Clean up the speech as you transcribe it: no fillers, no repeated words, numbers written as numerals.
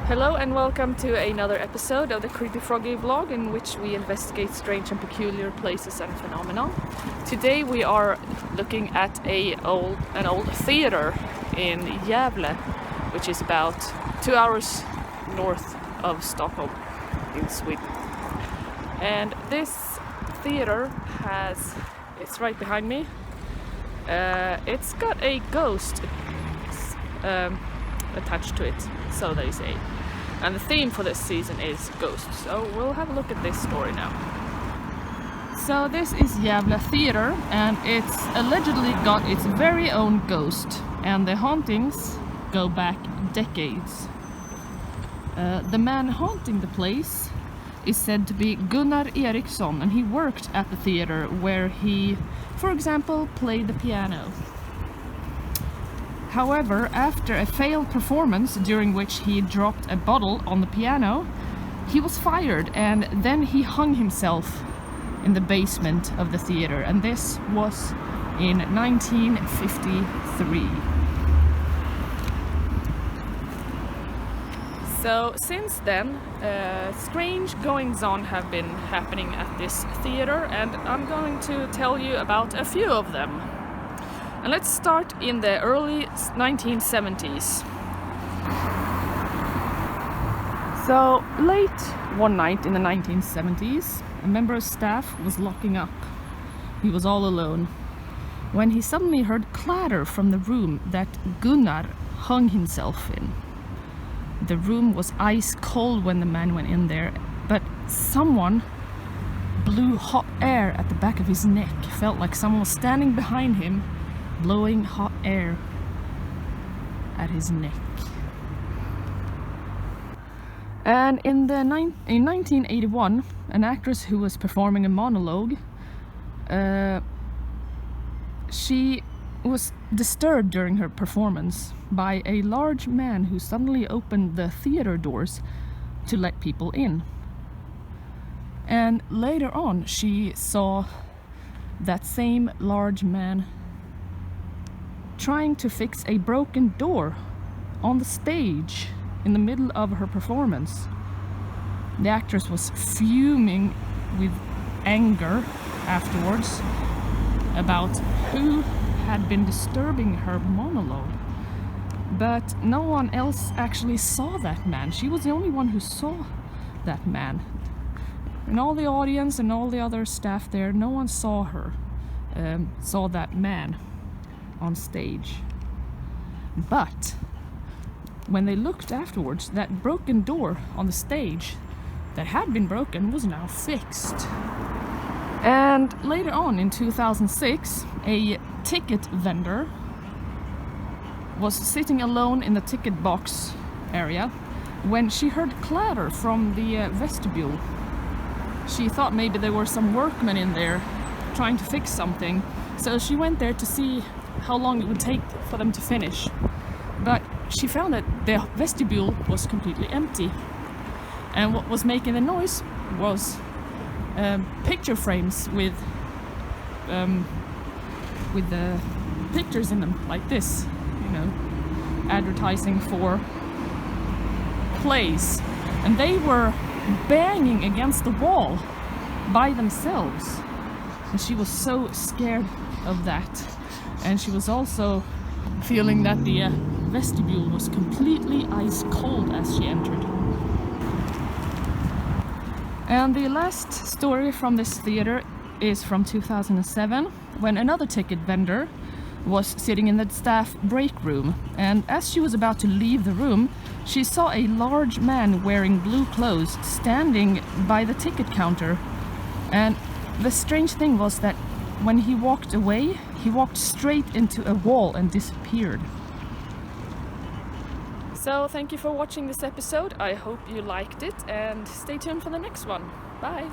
Hello and welcome to another episode of the Creepy Froggy vlog, in which we investigate strange and peculiar places and phenomena. Today we are looking at an old theater in Gävle, which is about 2 hours north of Stockholm in Sweden. And this theater it's right behind me. It's got a ghost attached to it, so they say. And the theme for this season is ghosts, so we'll have a look at this story now. So this is Gävle Theater, and it's allegedly got its very own ghost, and the hauntings go back decades. The man haunting the place is said to be Gunnar Eriksson, and he worked at the theater where he, for example, played the piano. However, after a failed performance during which he dropped a bottle on the piano, he was fired, and then he hung himself in the basement of the theater, and this was in 1953. So since then, strange goings-on have been happening at this theater, and I'm going to tell you about a few of them. And let's start in the early 1970s. So late one night in the 1970s, a member of staff was locking up. He was all alone when he suddenly heard clatter from the room that Gunnar hung himself in. The room was ice cold when the man went in there, but someone blew hot air at the back of his neck. Felt like someone was standing behind him, blowing hot air at his neck. And in 1981, an actress who was performing a monologue, she was disturbed during her performance by a large man who suddenly opened the theater doors to let people in. And later on, she saw that same large man trying to fix a broken door on the stage in the middle of her performance. The actress was fuming with anger afterwards about who had been disturbing her monologue, but no one else actually saw that man. She was the only one who saw that man. And all the audience and all the other staff there, no one saw that man on stage. But when they looked afterwards, that broken door on the stage that had been broken was now fixed. And later on in 2006, a ticket vendor was sitting alone in the ticket box area when she heard clatter from the vestibule. She thought maybe there were some workmen in there trying to fix something, so she went there to see how long it would take for them to finish. But she found that the vestibule was completely empty, and what was making the noise was picture frames with the pictures in them, like this, advertising for plays, and they were banging against the wall by themselves. And she was so scared of that. And she was also feeling that the vestibule was completely ice cold as she entered. And the last story from this theater is from 2007, when another ticket vendor was sitting in the staff break room, and as she was about to leave the room, she saw a large man wearing blue clothes standing by the ticket counter. And the strange thing was that when he walked away, he walked straight into a wall and disappeared. So thank you for watching this episode. I hope you liked it, and stay tuned for the next one. Bye!